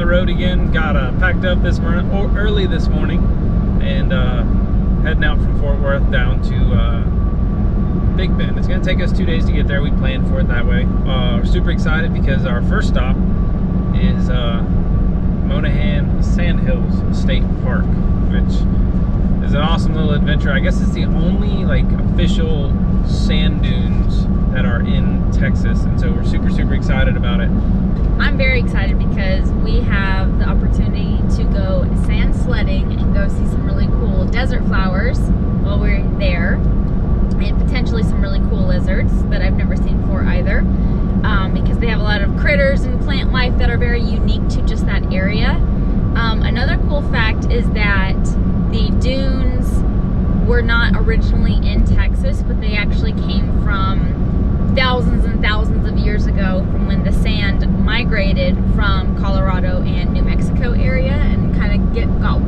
road again. Got packed up early this morning, and heading out from Fort Worth down to Big Bend. It's going to take us 2 days to get there. We planned for it that way. We're super excited because our first stop is Monahans Sandhills State Park, which is an awesome little adventure. I guess it's the only like official sand dunes that are in Texas, and so we're super excited about it. I'm very excited because we have the opportunity to go sand sledding and go see some really cool desert flowers while we're there, and potentially some really cool lizards that I've never seen before either, because they have a lot of critters and plant life that are very unique to just that area. Another cool fact is that the dunes were not originally in Texas, but they actually came from thousands and thousands of years ago, from when the sand migrated from Colorado and New Mexico area and kind of got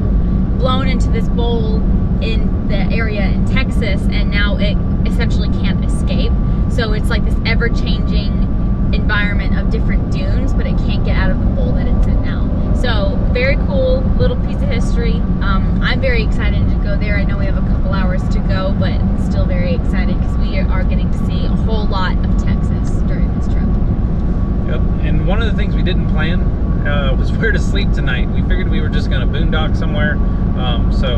blown into this bowl in the area in Texas, and now it essentially can't escape. So it's like this ever-changing environment of different dunes, but it can't get out of the bowl that it's in now. So very cool little piece of history. I'm very excited to go there. I know we have a couple hours to go, but still very excited because we are getting to see a whole lot of Texas during this trip. Yep, and one of the things we didn't plan was where to sleep tonight. We figured we were just going to boondock somewhere, so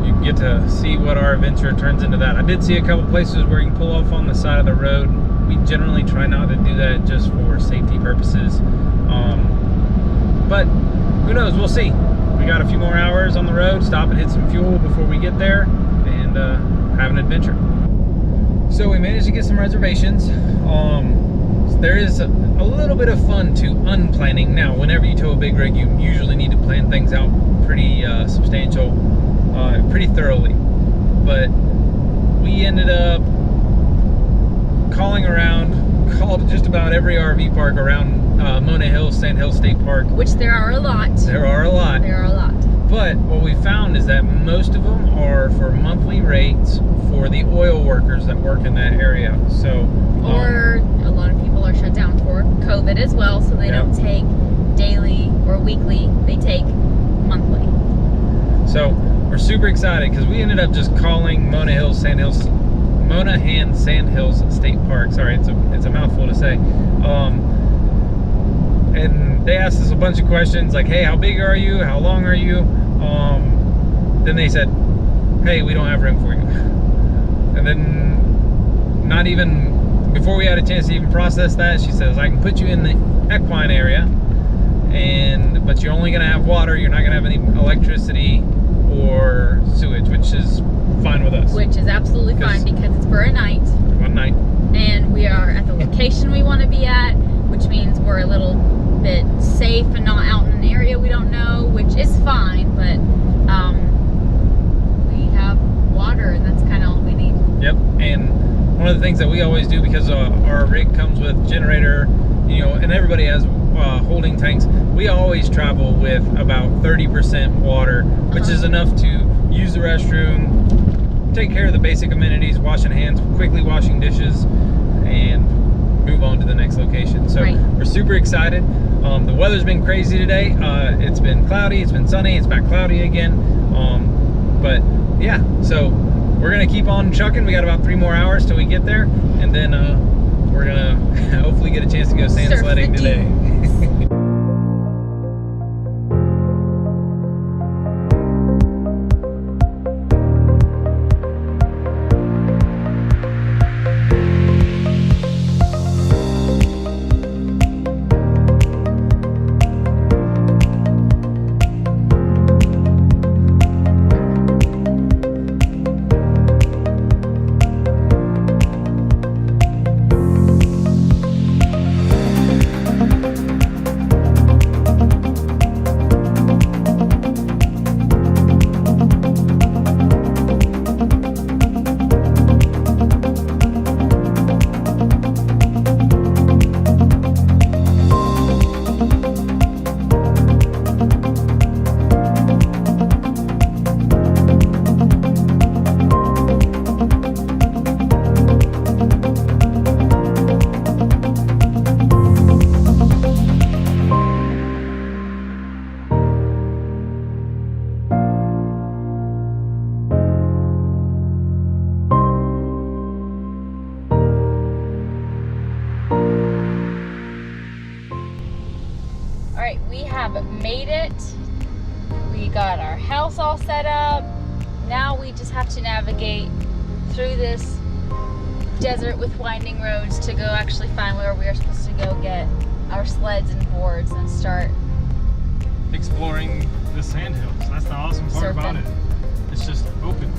you get to see what our adventure turns into that. I did see a couple places where you can pull off on the side of the road. We generally try not to do that just for safety purposes, but who knows, we'll see. We got a few more hours on the road, stop and hit some fuel before we get there, and have an adventure. So we managed to get some reservations. There is a little bit of fun to unplanning. Now, whenever you tow a big rig, you usually need to plan things out pretty substantial, pretty thoroughly. But we ended up called just about every RV park around Monahans Sandhills State Park. Which there are a lot. There are a lot. But what we found is that most of them are for monthly rates for the oil workers that work in that area. So, or a lot of people are shut down for COVID as well, so they don't take daily or weekly, they take monthly. So we're super excited because we ended up just calling Monahans Sandhills State Park. Sorry, it's a mouthful to say. And they asked us a bunch of questions like, hey, how big are you? How long are you? Then they said, hey, we don't have room for you. And then not even before we had a chance to even process that, she says, I can put you in the equine area, but you're only going to have water. You're not going to have any electricity or sewage, which is fine with us. Which is absolutely fine because it's for a night. One night. And we are at the location we want to be at, which means we're a little bit safe and not out in an area we don't know, which is fine, but we have water, and that's kind of all we need. Yep. And one of the things that we always do, because our rig comes with generator, and everybody has holding tanks, we always travel with about 30% water, which is enough to use the restroom, take care of the basic amenities, washing hands, quickly washing dishes, and move on to the next location. So we're super excited. The weather's been crazy today. It's been cloudy, it's been sunny, it's back cloudy again. But yeah, so we're gonna keep on trucking. We got about 3 more hours till we get there, and then we're gonna hopefully get a chance to go sand sledding today. have made it. We got our house all set up. Now we just have to navigate through this desert with winding roads to go actually find where we are supposed to go get our sleds and boards and start exploring the sandhills. That's the awesome part about it. It's just open.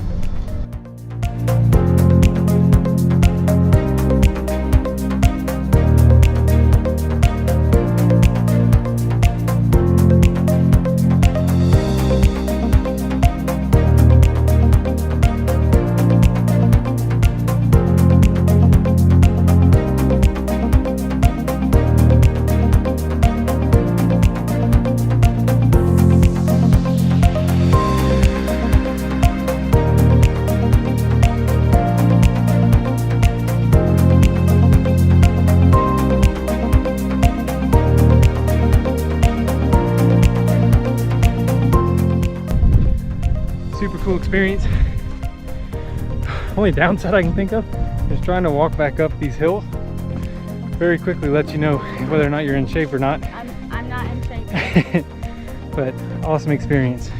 Super cool experience. Only downside I can think of is trying to walk back up these hills. Very quickly lets you know whether or not you're in shape or not. I'm not in shape. But awesome experience.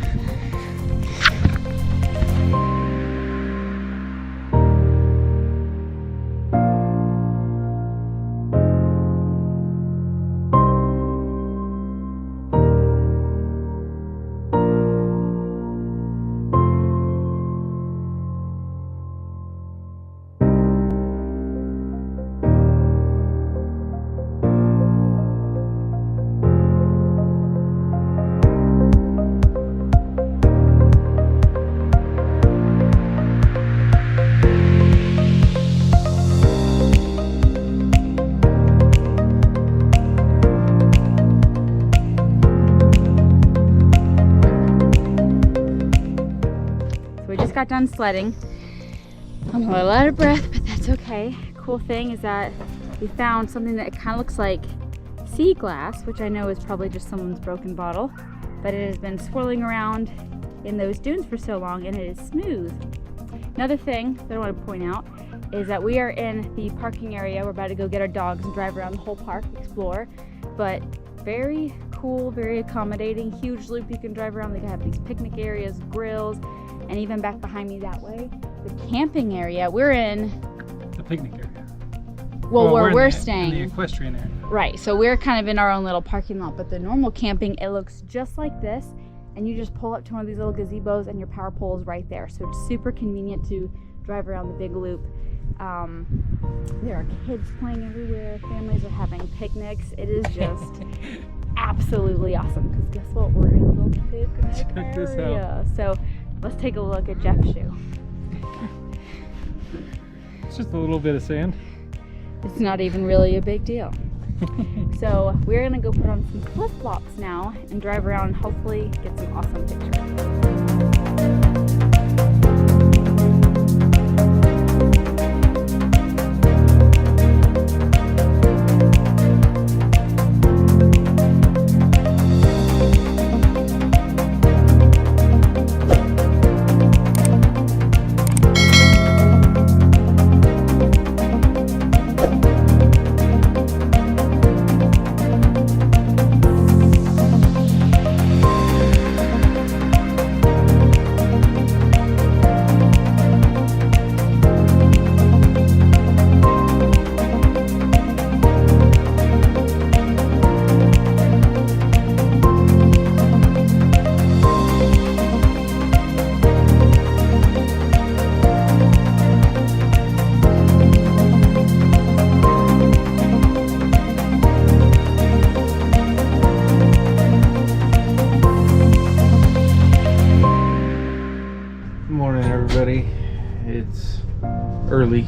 Got done sledding. I'm a little out of breath, but that's okay. Cool thing is that we found something that kind of looks like sea glass, which I know is probably just someone's broken bottle, but it has been swirling around in those dunes for so long and it is smooth. Another thing that I want to point out is that we are in the parking area. We're about to go get our dogs and drive around the whole park, explore, but very cool, very accommodating, huge loop you can drive around. They have these picnic areas, grills, and even back behind me that way, the camping area. We're in the picnic area. Well, where we're staying. In the equestrian area. Right, so we're kind of in our own little parking lot, but the normal camping, it looks just like this, and you just pull up to one of these little gazebos and your power pole is right there. So it's super convenient to drive around the big loop. There are kids playing everywhere, families are having picnics. It is just absolutely awesome, because guess what? We're in a little picnic Check this area. So let's take a look at Jeff's shoe. It's just a little bit of sand. It's not even really a big deal. So we're gonna go put on some flip-flops now and drive around and hopefully get some awesome pictures. It's early.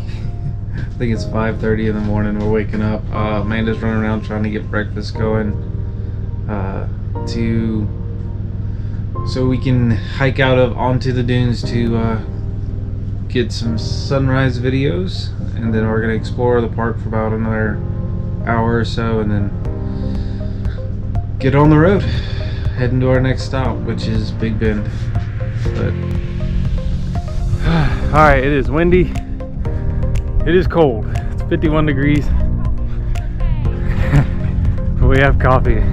I think it's 5:30 in the morning. We're waking up. Amanda's running around trying to get breakfast going so we can hike out onto the dunes to get some sunrise videos, and then we're gonna explore the park for about another hour or so, and then get on the road, heading to our next stop, which is Big Bend. But all right, it is windy. It is cold. It's 51 degrees. But we have coffee.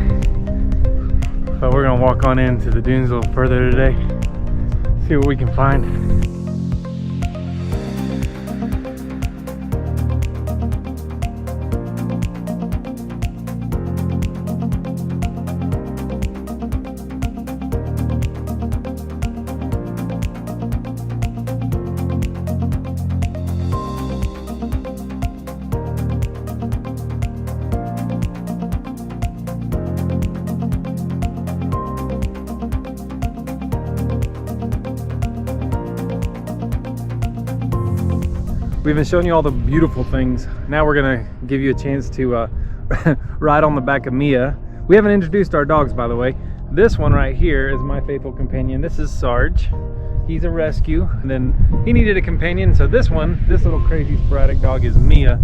but we're gonna walk on into the dunes a little further today, see what we can find. We've been showing you all the beautiful things. Now we're gonna give you a chance to ride on the back of Mia. We haven't introduced our dogs, by the way. This one right here is my faithful companion. This is Sarge. He's a rescue, and then he needed a companion. So this one, this little crazy sporadic dog is Mia.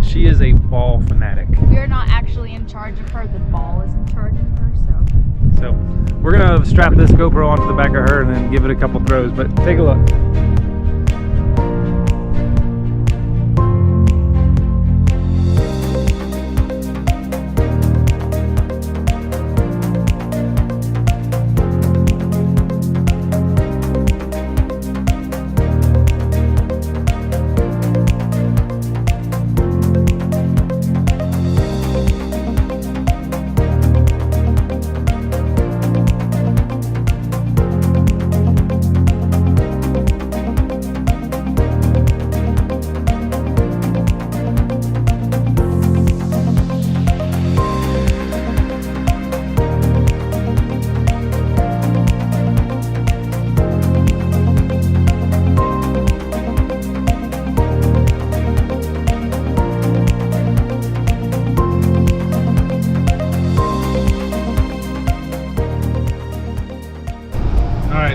She is a ball fanatic. We're not actually in charge of her. The ball is in charge of her, So we're gonna strap this GoPro onto the back of her and then give it a couple throws, but take a look.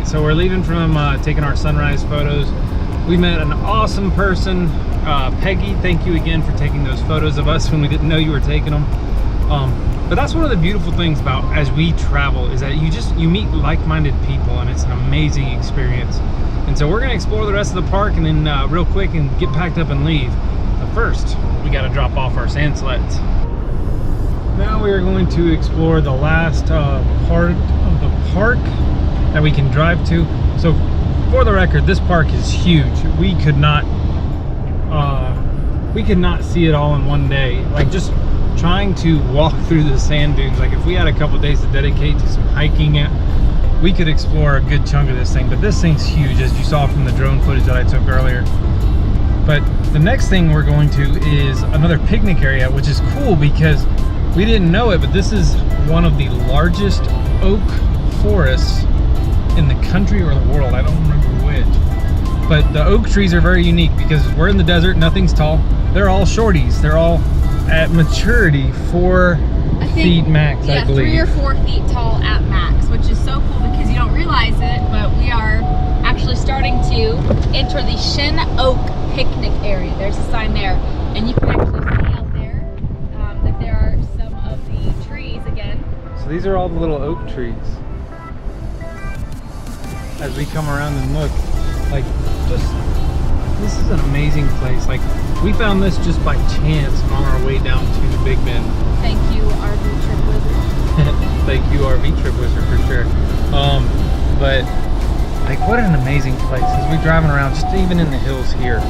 So we're leaving from taking our sunrise photos. We met an awesome person, Peggy. Thank you again for taking those photos of us when we didn't know you were taking them. But that's one of the beautiful things about as we travel is that you meet like-minded people, and it's an amazing experience. And so we're gonna explore the rest of the park and then real quick and get packed up and leave. But first, we gotta drop off our sand sleds. Now we are going to explore the last part of the park that we can drive to. So for the record, this park is huge. We could not see it all in one day. Like just trying to walk through the sand dunes, like if we had a couple days to dedicate to some hiking, we could explore a good chunk of this thing. But this thing's huge, as you saw from the drone footage that I took earlier. But the next thing we're going to is another picnic area, which is cool because we didn't know it, but this is one of the largest oak forests in the country or the world. I don't remember which. But the oak trees are very unique because we're in the desert, nothing's tall. They're all shorties. They're all at maturity 4 feet max, I believe. 3 or 4 feet tall at max, which is so cool because you don't realize it, but we are actually starting to enter the Shin Oak picnic area. There's a sign there, and you can actually see out there that there are some of the trees again. So these are all the little oak trees. As we come around and look, like this is an amazing place. Like we found this just by chance on our way down to the Big Bend. Thank you, RV Trip Wizard. Thank you, RV Trip Wizard, for sure. But like what an amazing place as we're driving around, just even in the hills here.